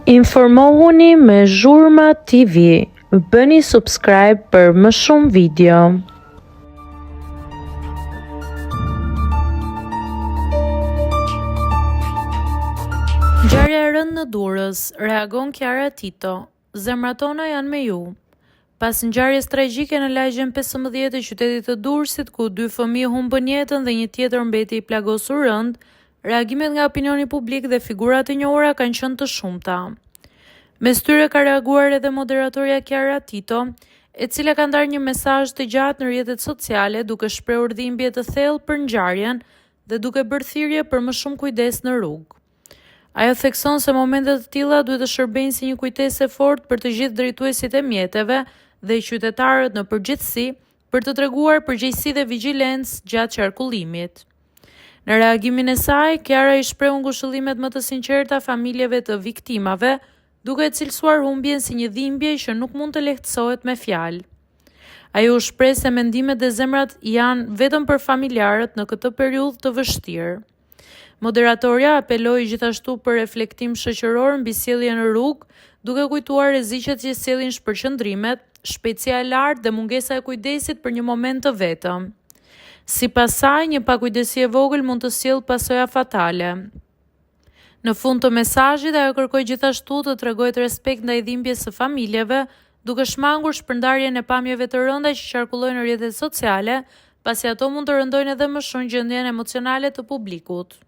Informohuni me Zhurma TV. Bëni subscribe për më shumë video. Ngjarja e rëndë në Durrës, reagon Kiara Tito. Zemrat tona janë me ju. Pas ngjarjes tragjike në lagjen 15 të qytetit të Durrësit, ku 2 fëmijë humbën jetën dhe një tjetër mbeti i plagosur rënd, reagimet nga opinioni publik dhe figurat e njohura kanë qenë të shumta. Mes tyre ka reaguar edhe moderatorja Kiara Tito, e cila ka ndarë një mesazh të gjatë në rrjetet sociale duke shprehur dhimbje të thellë për ngjarjen dhe duke bërë thirrje për më shumë kujdes në rrugë. Ajo thekson se momentet të tilla duhet të shërbejnë si një kujtesë e fortë për të gjithë drejtuesit e mjeteve dhe qytetarët në përgjithësi për të treguar përgjegjësi dhe vigjilencë gjatë qarkullimit. Në reagimin e saj, Kiara i shprehu ngushëllimet më të sinqerta familjeve të viktimave, duke e cilësuar humbjen si një dhimbje që nuk mund të lehtësohet me fjalë. Ajo u shpreh se mendimet dhe zemrat janë vetëm për familjarët në këtë periudhë të vështirë. Moderatorja apeloi gjithashtu për reflektim shoqëror mbi sjelljen në rrugë, duke kujtuar rreziqet që sjellin shpërqendrimet, shpejtësia e lartë dhe mungesa e kujdesit për një moment të vetëm. Sipas saj, një pakujdesi e vogël mund të sjellë pasoja fatale. Në fund të mesazhit, ajo kërkoi gjithashtu të tregohet respekt ndaj dhimbjes së familjeve, duke shmangur shpërndarjen e pamjeve të rënda që qarkullojnë në rrjetet sociale, pasi ato mund të rëndojnë edhe më shumë gjendjen emocionale të publikut.